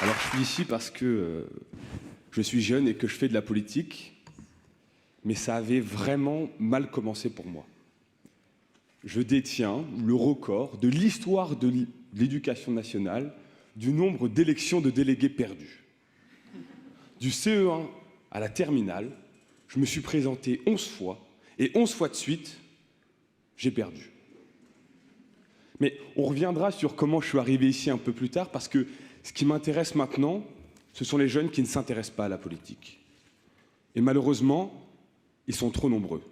Alors je suis ici parce que je suis jeune et que je fais de la politique, mais ça avait vraiment mal commencé pour moi. Je détiens le record de l'histoire de l'éducation nationale du nombre d'élections de délégués perdus. Du CE1 à la terminale, je me suis présenté 11 fois, et 11 fois de suite, j'ai perdu. Mais on reviendra sur comment je suis arrivé ici un peu plus tard, parce que ce qui m'intéresse maintenant, ce sont les jeunes qui ne s'intéressent pas à la politique. Et malheureusement, ils sont trop nombreux.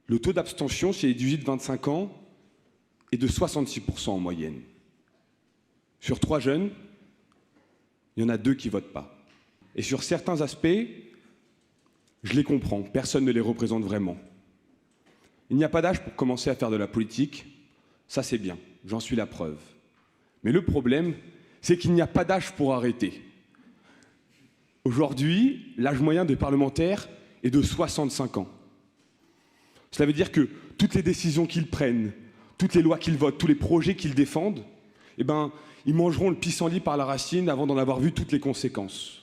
Le taux d'abstention chez les 18-25 ans est de 66% en moyenne. Sur 3 jeunes, il y en a 2 qui ne votent pas. Et sur certains aspects, je les comprends, personne ne les représente vraiment. Il n'y a pas d'âge pour commencer à faire de la politique, ça c'est bien, j'en suis la preuve. Mais le problème, c'est qu'il n'y a pas d'âge pour arrêter. Aujourd'hui, l'âge moyen des parlementaires est de 65 ans. Cela veut dire que toutes les décisions qu'ils prennent, toutes les lois qu'ils votent, tous les projets qu'ils défendent, eh ben, ils mangeront le pissenlit par la racine avant d'en avoir vu toutes les conséquences.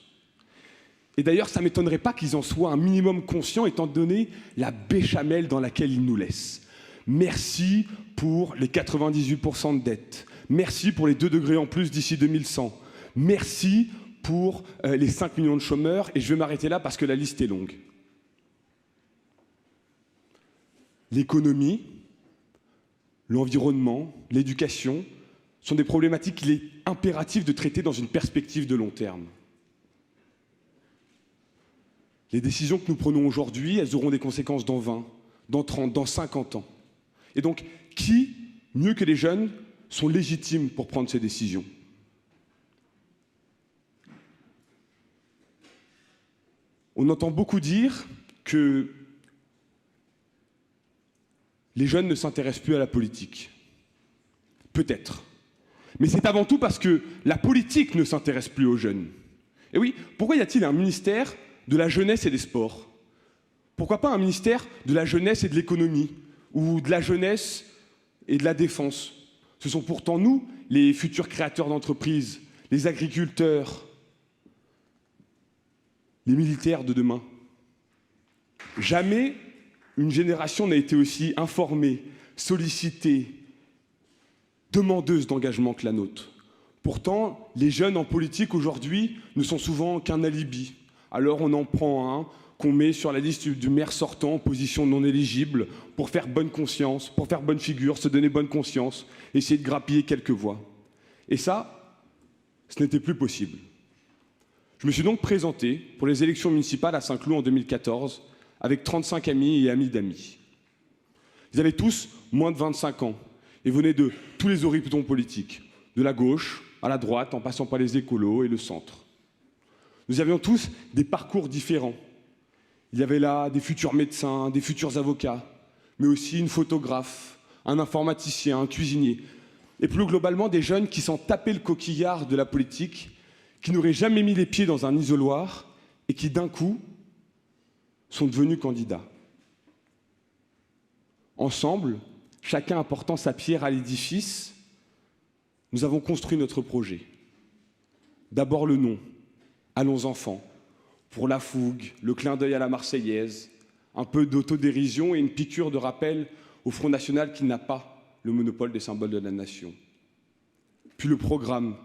Et d'ailleurs, ça ne m'étonnerait pas qu'ils en soient un minimum conscients étant donné la béchamel dans laquelle ils nous laissent. Merci pour les 98% de dette. Merci pour les 2 degrés en plus d'ici 2100. Merci pour les 5 millions de chômeurs. Et je vais m'arrêter là parce que la liste est longue. L'économie, l'environnement, l'éducation sont des problématiques qu'il est impératif de traiter dans une perspective de long terme. Les décisions que nous prenons aujourd'hui, elles auront des conséquences dans 20, dans 30, dans 50 ans. Et donc, qui, mieux que les jeunes, sont légitimes pour prendre ces décisions? On entend beaucoup dire que les jeunes ne s'intéressent plus à la politique. Peut-être. Mais c'est avant tout parce que la politique ne s'intéresse plus aux jeunes. Et oui, pourquoi y a-t-il un ministère de la jeunesse et des sports? Pourquoi pas un ministère de la jeunesse et de l'économie? Ou de la jeunesse et de la défense? Ce sont pourtant nous, les futurs créateurs d'entreprises, les agriculteurs, les militaires de demain. Jamais une génération n'a été aussi informée, sollicitée, demandeuse d'engagement que la nôtre. Pourtant, les jeunes en politique aujourd'hui ne sont souvent qu'un alibi. Alors on en prend un qu'on met sur la liste du maire sortant en position non éligible pour faire bonne conscience, pour faire bonne figure, se donner bonne conscience, essayer de grappiller quelques voix. Et ça, ce n'était plus possible. Je me suis donc présenté pour les élections municipales à Saint-Cloud en 2014 avec 35 amis et amis d'amis. Ils avaient tous moins de 25 ans et venaient de tous les horizons politiques, de la gauche à la droite en passant par les écolos et le centre. Nous avions tous des parcours différents. Il y avait là des futurs médecins, des futurs avocats, mais aussi une photographe, un informaticien, un cuisinier, et plus globalement des jeunes qui s'en tapaient le coquillard de la politique, qui n'auraient jamais mis les pieds dans un isoloir et qui d'un coup sont devenus candidats. Ensemble, chacun apportant sa pierre à l'édifice, nous avons construit notre projet. D'abord le nom, Allons enfants, pour la fougue, le clin d'œil à la Marseillaise, un peu d'autodérision et une piqûre de rappel au Front National qui n'a pas le monopole des symboles de la nation. Puis le programme,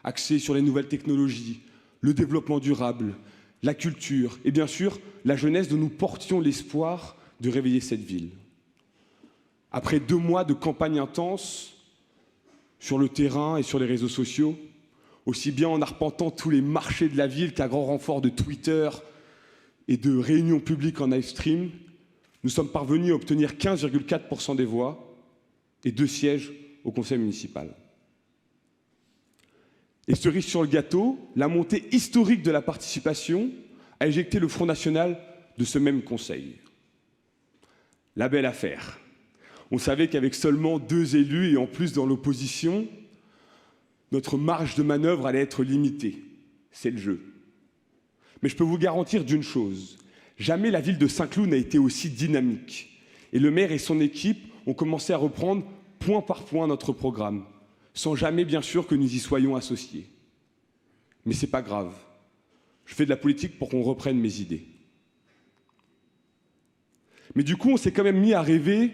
axé sur les nouvelles technologies, le développement durable, la culture et bien sûr la jeunesse dont nous portions l'espoir de réveiller cette ville. Après 2 mois de campagne intense sur le terrain et sur les réseaux sociaux, aussi bien en arpentant tous les marchés de la ville qu'à grand renfort de Twitter et de réunions publiques en live stream, nous sommes parvenus à obtenir 15,4% des voix et 2 sièges au conseil municipal. Et cerise sur le gâteau, la montée historique de la participation a éjecté le Front National de ce même conseil. La belle affaire. On savait qu'avec seulement 2 élus et en plus dans l'opposition, notre marge de manœuvre allait être limitée. C'est le jeu. Mais je peux vous garantir d'une chose, jamais la ville de Saint-Cloud n'a été aussi dynamique. Et le maire et son équipe ont commencé à reprendre point par point notre programme. sans jamais, bien sûr, que nous y soyons associés. Mais c'est pas grave. Je fais de la politique pour qu'on reprenne mes idées. Mais du coup, on s'est quand même mis à rêver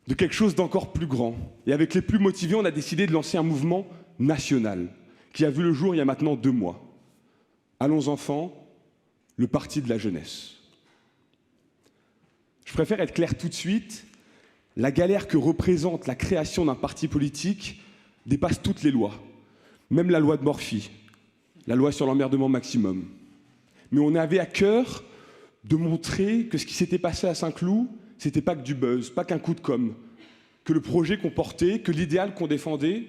de quelque chose d'encore plus grand. Et avec les plus motivés, on a décidé de lancer un mouvement national qui a vu le jour il y a maintenant 2 mois. Allons enfants, le parti de la jeunesse. Je préfère être clair tout de suite, la galère que représente la création d'un parti politique dépasse toutes les lois, même la loi de Morphy, la loi sur l'emmerdement maximum. Mais on avait à cœur de montrer que ce qui s'était passé à Saint-Cloud, c'était pas que du buzz, pas qu'un coup de com', que le projet qu'on portait, que l'idéal qu'on défendait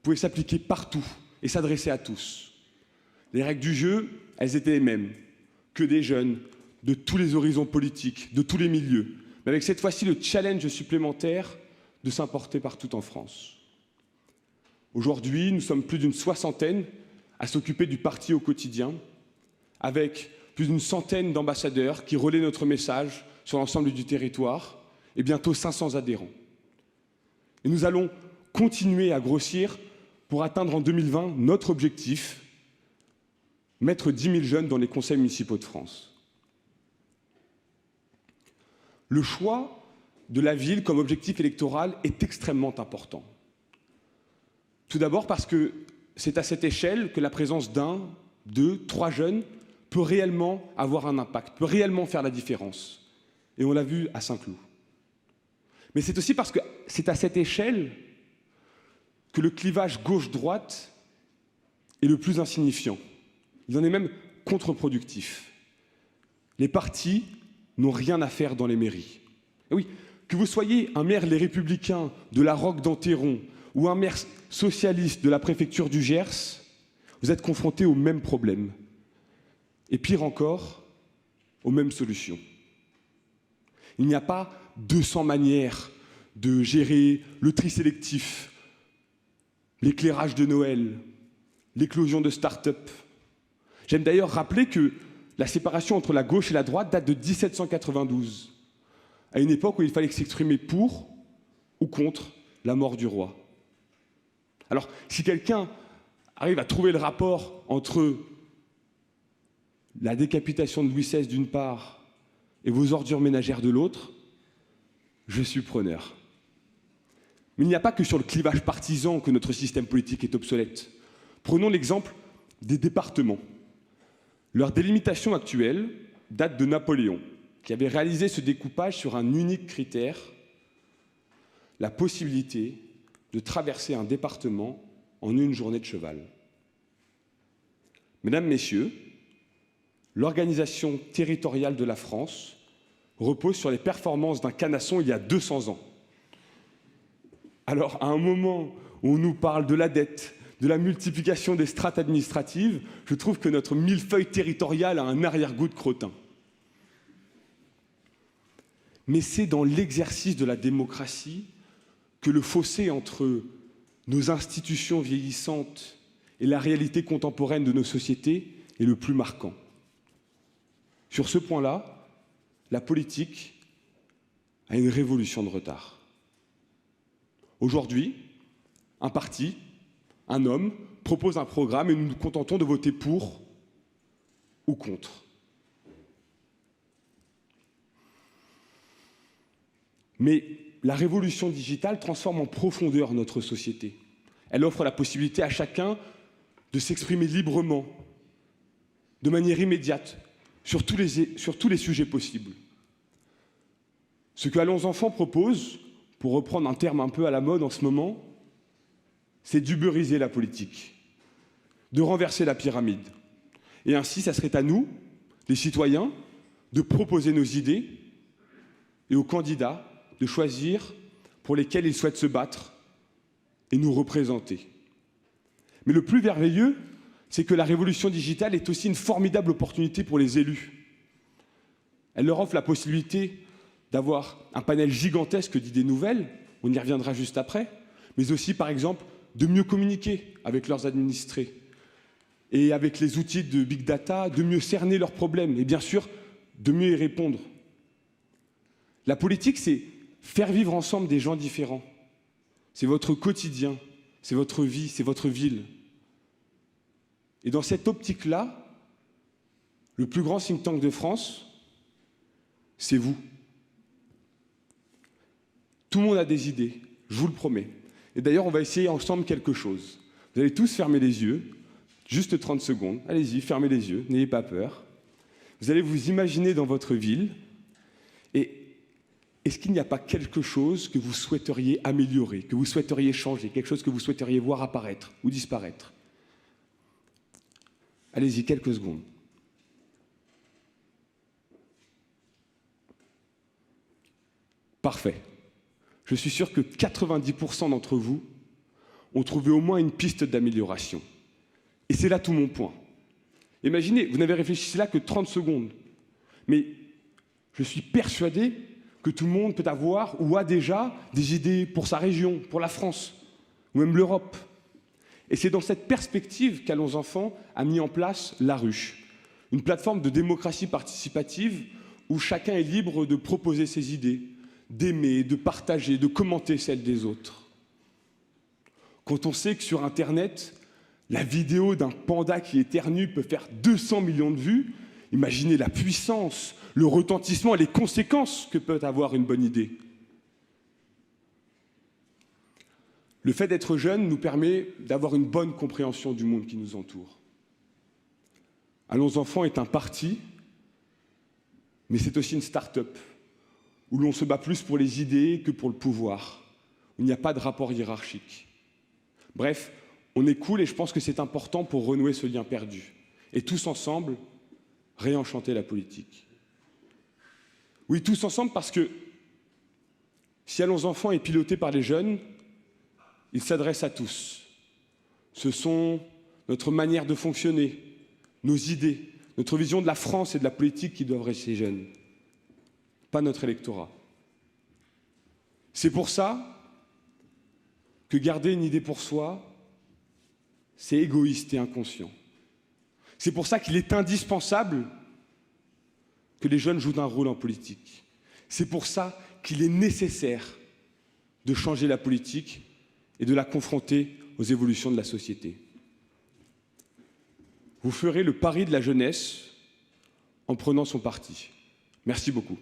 pouvait s'appliquer partout et s'adresser à tous. Les règles du jeu, elles étaient les mêmes, que des jeunes, de tous les horizons politiques, de tous les milieux, mais avec cette fois-ci le challenge supplémentaire de s'importer partout en France. Aujourd'hui, nous sommes plus d'une 60aine à s'occuper du parti au quotidien, avec plus d'une 100aine d'ambassadeurs qui relaient notre message sur l'ensemble du territoire et bientôt 500 adhérents. Et nous allons continuer à grossir pour atteindre en 2020 notre objectif, mettre 10 000 jeunes dans les conseils municipaux de France. Le choix de la ville comme objectif électoral est extrêmement important. Tout d'abord parce que c'est à cette échelle que la présence d'1, 2, 3 jeunes peut réellement avoir un impact, peut réellement faire la différence. Et on l'a vu à Saint-Cloud. Mais c'est aussi parce que c'est à cette échelle que le clivage gauche-droite est le plus insignifiant. Il en est même contre-productif. Les partis n'ont rien à faire dans les mairies. Et oui, que vous soyez un maire Les Républicains de la Roque d'Enterron ou un maire socialiste de la préfecture du Gers, vous êtes confrontés aux mêmes problèmes. Et pire encore, aux mêmes solutions. Il n'y a pas 200 manières de gérer le tri sélectif, l'éclairage de Noël, l'éclosion de start-up. J'aime d'ailleurs rappeler que la séparation entre la gauche et la droite date de 1792, à une époque où il fallait s'exprimer pour ou contre la mort du roi. Alors, si quelqu'un arrive à trouver le rapport entre la décapitation de Louis XVI d'une part et vos ordures ménagères de l'autre, je suis preneur. Mais il n'y a pas que sur le clivage partisan que notre système politique est obsolète. Prenons l'exemple des départements. Leur délimitation actuelle date de Napoléon, qui avait réalisé ce découpage sur un unique critère, la possibilité de traverser un département en une journée de cheval. Mesdames, Messieurs, l'organisation territoriale de la France repose sur les performances d'un canasson il y a 200 ans. Alors, à un moment où on nous parle de la dette, de la multiplication des strates administratives, je trouve que notre millefeuille territorial a un arrière-goût de crottin. Mais c'est dans l'exercice de la démocratie que le fossé entre nos institutions vieillissantes et la réalité contemporaine de nos sociétés est le plus marquant. Sur ce point-là, la politique a une révolution de retard. Aujourd'hui, un parti, un homme, propose un programme et nous nous contentons de voter pour ou contre. Mais la révolution digitale transforme en profondeur notre société. Elle offre la possibilité à chacun de s'exprimer librement, de manière immédiate, sur tous les sujets possibles. Ce que Allons enfants propose, pour reprendre un terme un peu à la mode en ce moment, c'est d'uberiser la politique, de renverser la pyramide. Et ainsi, ça serait à nous, les citoyens, de proposer nos idées et aux candidats de choisir pour lesquels ils souhaitent se battre et nous représenter. Mais le plus merveilleux, c'est que la révolution digitale est aussi une formidable opportunité pour les élus. Elle leur offre la possibilité d'avoir un panel gigantesque d'idées nouvelles, on y reviendra juste après, mais aussi, par exemple, de mieux communiquer avec leurs administrés et avec les outils de big data, de mieux cerner leurs problèmes et bien sûr, de mieux y répondre. La politique, c'est faire vivre ensemble des gens différents. C'est votre quotidien, c'est votre vie, c'est votre ville. Et dans cette optique-là, le plus grand think tank de France, c'est vous. Tout le monde a des idées, je vous le promets. Et d'ailleurs, on va essayer ensemble quelque chose. Vous allez tous fermer les yeux, juste 30 secondes. Allez-y, fermez les yeux, n'ayez pas peur. Vous allez vous imaginer dans votre ville. Et est-ce qu'il n'y a pas quelque chose que vous souhaiteriez améliorer, que vous souhaiteriez changer, quelque chose que vous souhaiteriez voir apparaître ou disparaître? Allez-y, quelques secondes. Parfait. Je suis sûr que 90% d'entre vous ont trouvé au moins une piste d'amélioration. Et c'est là tout mon point. Imaginez, vous n'avez réfléchi cela que 30 secondes. Mais je suis persuadé que tout le monde peut avoir ou a déjà des idées pour sa région, pour la France, ou même l'Europe. Et c'est dans cette perspective qu'Allons Enfants a mis en place La Ruche, une plateforme de démocratie participative où chacun est libre de proposer ses idées, d'aimer, de partager, de commenter celles des autres. Quand on sait que sur Internet, la vidéo d'un panda qui éternue peut faire 200 millions de vues, imaginez la puissance, le retentissement et les conséquences que peut avoir une bonne idée. Le fait d'être jeune nous permet d'avoir une bonne compréhension du monde qui nous entoure. Allons Enfants est un parti, mais c'est aussi une start-up, où l'on se bat plus pour les idées que pour le pouvoir, où il n'y a pas de rapport hiérarchique. Bref, on est cool et je pense que c'est important pour renouer ce lien perdu. Et tous ensemble, réenchanter la politique. Oui, tous ensemble parce que si Allons Enfants est piloté par les jeunes, il s'adresse à tous. Ce sont notre manière de fonctionner, nos idées, notre vision de la France et de la politique qui doivent rester jeunes, pas notre électorat. C'est pour ça que garder une idée pour soi, c'est égoïste et inconscient. C'est pour ça qu'il est indispensable que les jeunes jouent un rôle en politique. C'est pour ça qu'il est nécessaire de changer la politique et de la confronter aux évolutions de la société. Vous ferez le pari de la jeunesse en prenant son parti. Merci beaucoup.